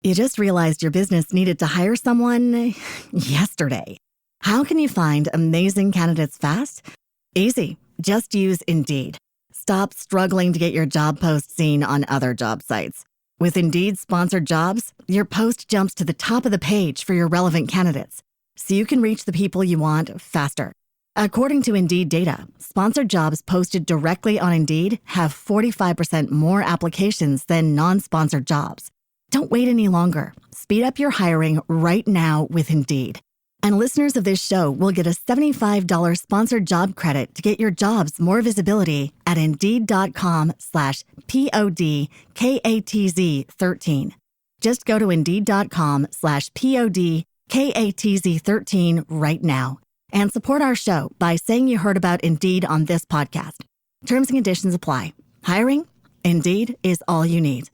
You just realized your business needed to hire someone yesterday. How can you find amazing candidates fast? Easy. Just use Indeed. Stop struggling to get your job post seen on other job sites. With Indeed sponsored jobs, your post jumps to the top of the page for your relevant candidates, so you can reach the people you want faster. According to Indeed data, sponsored jobs posted directly on Indeed have 45% more applications than non-sponsored jobs. Don't wait any longer. Speed up your hiring right now with Indeed. And listeners of this show will get a $75 sponsored job credit to get your jobs more visibility at Indeed.com/PODKATZ13. Just go to Indeed.com/PODKATZ13 right now and support our show by saying you heard about Indeed on this podcast. Terms and conditions apply. Hiring? Indeed is all you need.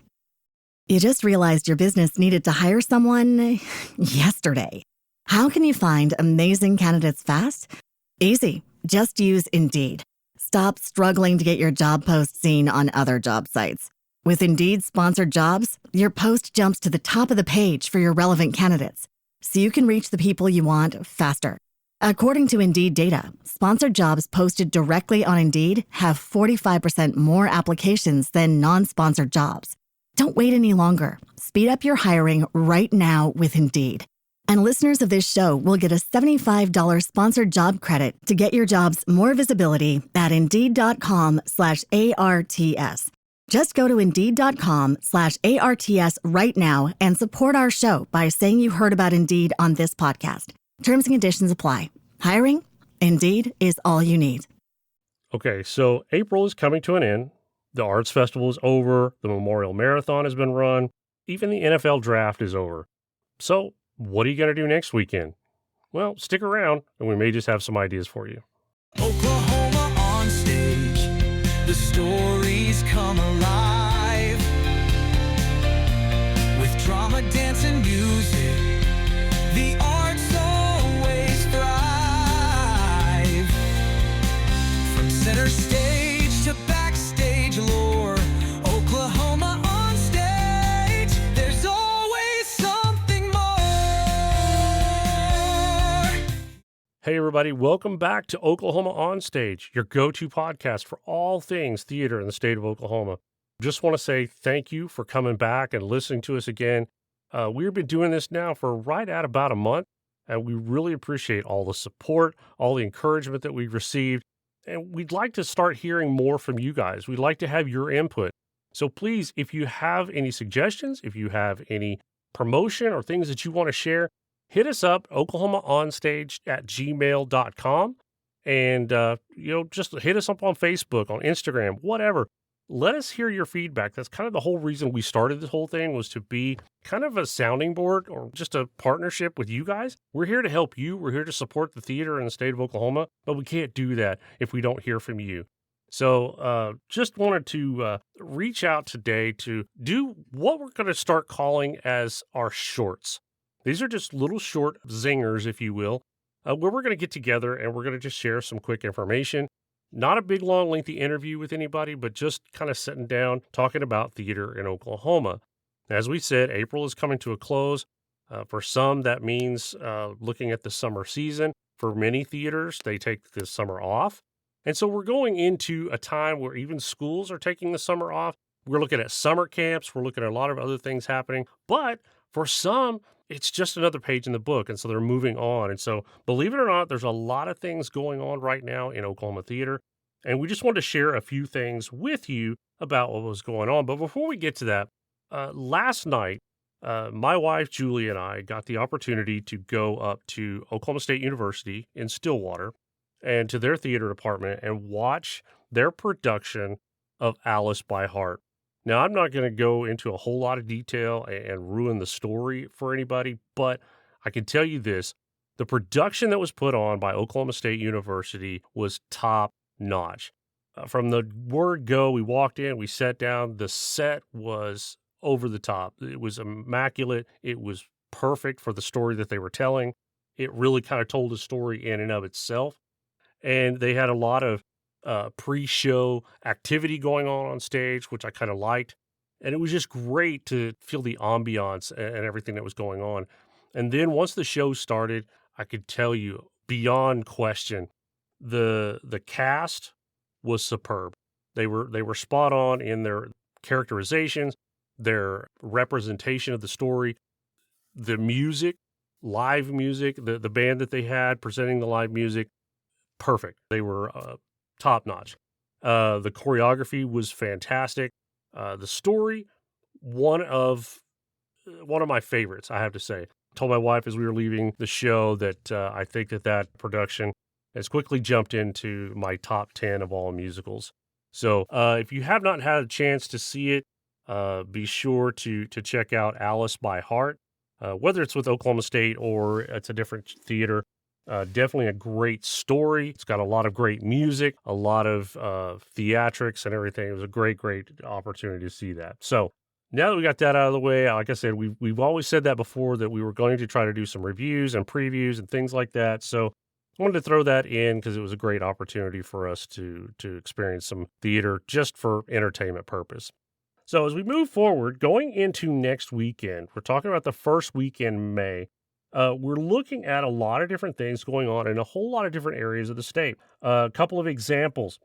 You just realized your business needed to hire someone yesterday. How can you find amazing candidates fast? Easy. Just use Indeed. Stop struggling to get your job post seen on other job sites. With Indeed sponsored jobs, your post jumps to the top of the page for your relevant candidates, so you can reach the people you want faster. According to Indeed data, sponsored jobs posted directly on Indeed have 45% more applications than non-sponsored jobs. Don't wait any longer. Speed up your hiring right now with Indeed. And listeners of this show will get a $75 sponsored job credit to get your jobs more visibility at Indeed.com/ARTS. Just go to Indeed.com/ARTS right now and support our show by saying you heard about Indeed on this podcast. Terms and conditions apply. Hiring? Indeed is all you need. Okay, so April is coming to an end. The Arts Festival is over. The Memorial Marathon has been run. Even the NFL Draft is over. So what are you going to do next weekend? Well, stick around, and we may just have some ideas for you. Oklahoma on stage, the stories come alive. With drama, dance, and music, the arts always thrive. From center stage to backstage lore, Oklahoma on stage, there's always something more. Hey everybody, welcome back to Oklahoma On Stage, your go-to podcast for all things theater in the state of Oklahoma. Just want to say thank you for coming back and listening to us again. We've been doing this now for right at about a month, and we really appreciate all the support, all the encouragement that we've received, and we'd like to start hearing more from you guys. We'd like to have your input. So please, if you have any suggestions, if you have any promotion or things that you want to share, hit us up, oklahomaonstage@gmail.com, and just hit us up on Facebook, on Instagram, whatever. Let us hear your feedback. That's kind of the whole reason we started this whole thing, was to be kind of a sounding board or just a partnership with you guys. We're here to help you. We're here to support the theater in the state of Oklahoma, but we can't do that if we don't hear from you. So just wanted to reach out today to do what we're going to start calling as our shorts. These are just little short zingers, if you will, where we're going to get together and we're going to just share some quick information. Not a big, long, lengthy interview with anybody, but just kind of sitting down, talking about theater in Oklahoma. As we said, April is coming to a close. For some, that means looking at the summer season. For many theaters, they take the summer off. And so we're going into a time where even schools are taking the summer off. We're looking at summer camps. We're looking at a lot of other things happening. But for some, it's just another page in the book, and so they're moving on. And so, believe it or not, there's a lot of things going on right now in Oklahoma theater, and we just wanted to share a few things with you about what was going on. But before we get to that, last night, my wife, Julie, and I got the opportunity to go up to Oklahoma State University in Stillwater and to their theater department and watch their production of Alice by Heart. Now, I'm not going to go into a whole lot of detail and ruin the story for anybody, but I can tell you this. The production that was put on by Oklahoma State University was top notch. From the word go, we walked in, we sat down, the set was over the top. It was immaculate. It was perfect for the story that they were telling. It really kind of told a story in and of itself. And they had a lot of pre-show activity going on stage, which I kind of liked. And it was just great to feel the ambiance and everything that was going on. And then once the show started, I could tell you beyond question, the cast was superb. They were spot on in their characterizations, their representation of the story, the music, live music, the band that they had presenting the live music, perfect. They were top notch. The choreography was fantastic. The story, one of my favorites, I have to say. I told my wife as we were leaving the show that I think that production has quickly jumped into my top 10 of all musicals. So if you have not had a chance to see it, be sure to check out Alice by Heart, whether it's with Oklahoma State or it's a different theater. Definitely a great story. It's got a lot of great music, a lot of theatrics and everything. It was a great opportunity to see that. So now that we got that out of the way, like I said, we've always said that before, that we were going to try to do some reviews and previews and things like that. So I wanted to throw that in because it was a great opportunity for us to experience some theater just for entertainment purpose. So as we move forward, going into next weekend, we're talking about the first weekend in May. We're looking at a lot of different things going on in a whole lot of different areas of the state. A couple of examples.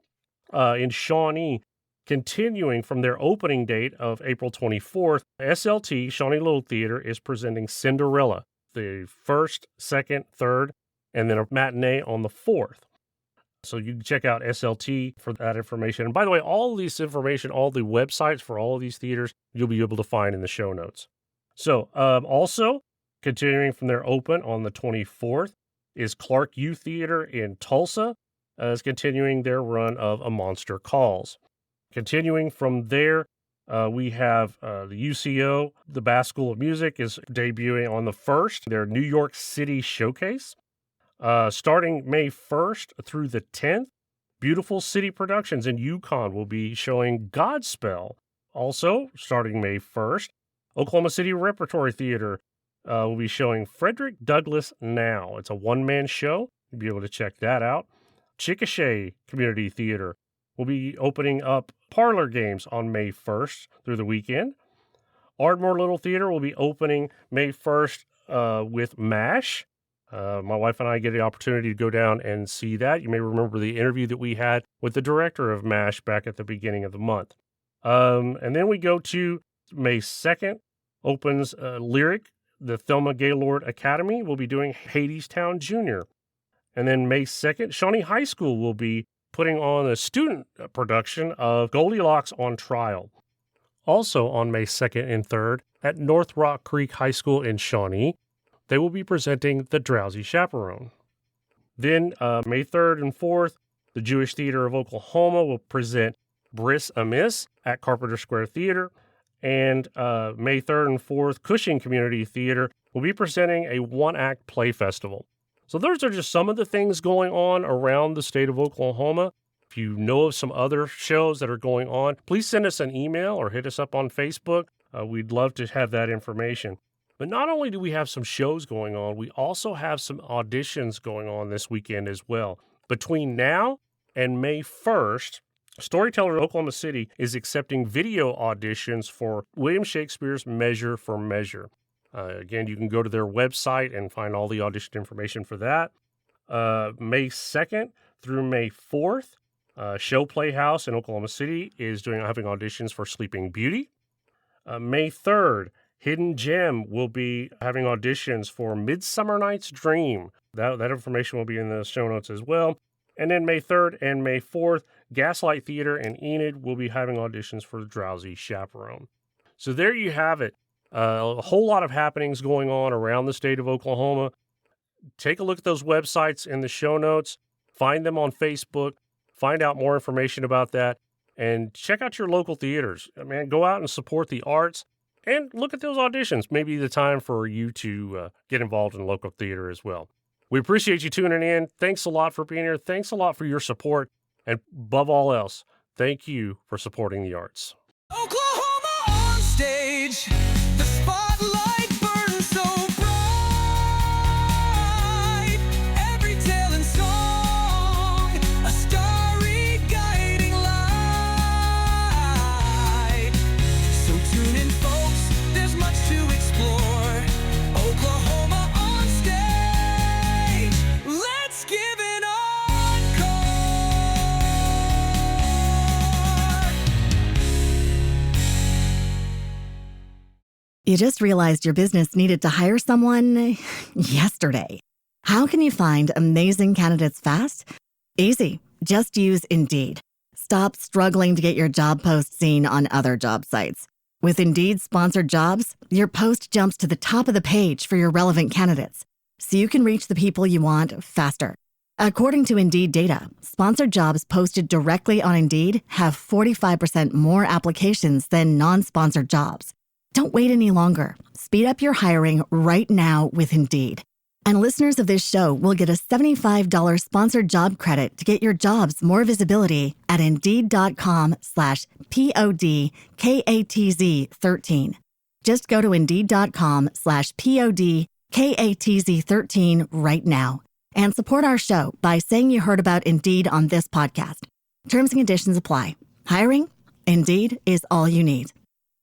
In Shawnee, continuing from their opening date of April 24th, SLT, Shawnee Little Theater, is presenting Cinderella, the 1st, 2nd, 3rd, and then a matinee on the 4th. So you can check out SLT for that information. And by the way, all of this information, all the websites for all of these theaters, you'll be able to find in the show notes. So also, continuing from their open on the 24th is Clark Youth Theater in Tulsa, is continuing their run of A Monster Calls. Continuing from there, we have the UCO, the Bass School of Music, is debuting on the 1st, their New York City showcase. Starting May 1st through the 10th, Beautiful City Productions in Yukon will be showing Godspell. Also, starting May 1st, Oklahoma City Repertory Theater will be showing Frederick Douglass Now. It's a one-man show. You'll be able to check that out. Chickasha Community Theater will be opening up parlor games on May 1st through the weekend. Ardmore Little Theater will be opening May 1st with MASH. My wife and I get the opportunity to go down and see that. You may remember the interview that we had with the director of MASH back at the beginning of the month. And then we go to May 2nd, opens Lyric. The Thelma Gaylord Academy will be doing Hadestown Jr. And then May 2nd, Shawnee High School will be putting on a student production of Goldilocks on Trial. Also on May 2nd and 3rd, at North Rock Creek High School in Shawnee, they will be presenting The Drowsy Chaperone. Then May 3rd and 4th, the Jewish Theater of Oklahoma will present Bris Amiss at Carpenter Square Theater. And May 3rd and 4th, Cushing Community Theater will be presenting a one-act play festival. So those are just some of the things going on around the state of Oklahoma. If you know of some other shows that are going on, please send us an email or hit us up on Facebook. We'd love to have that information. But not only do we have some shows going on, we also have some auditions going on this weekend as well. Between now and May 1st, Storyteller Oklahoma City is accepting video auditions for William Shakespeare's Measure for Measure. Again, you can go to their website and find all the audition information for that. May 2nd through May 4th, Show Playhouse in Oklahoma City is having auditions for Sleeping Beauty. May 3rd, Hidden Gem will be having auditions for Midsummer Night's Dream. That information will be in the show notes as well. And then May 3rd and May 4th, Gaslight Theater and Enid will be having auditions for The Drowsy Chaperone. So there you have it. A whole lot of happenings going on around the state of Oklahoma. Take a look at those websites in the show notes. Find them on Facebook. Find out more information about that. And check out your local theaters. Man, go out and support the arts. And look at those auditions. Maybe the time for you to get involved in local theater as well. We appreciate you tuning in. Thanks a lot for being here. Thanks a lot for your support. And above all else, thank you for supporting the arts. Oklahoma on stage, the spotlight burns so bright. Every tale and song, a starry guiding light. So You just realized your business needed to hire someone yesterday. How can you find amazing candidates fast? Easy. Just use Indeed. Stop struggling to get your job post seen on other job sites. With Indeed sponsored jobs, your post jumps to the top of the page for your relevant candidates, so you can reach the people you want faster. According to Indeed data, sponsored jobs posted directly on Indeed have 45% more applications than non-sponsored jobs. Don't wait any longer. Speed up your hiring right now with Indeed. And listeners of this show will get a $75 sponsored job credit to get your jobs more visibility at Indeed.com/PODKATZ13. Just go to Indeed.com/PODKATZ13 right now and support our show by saying you heard about Indeed on this podcast. Terms and conditions apply. Hiring? Indeed is all you need.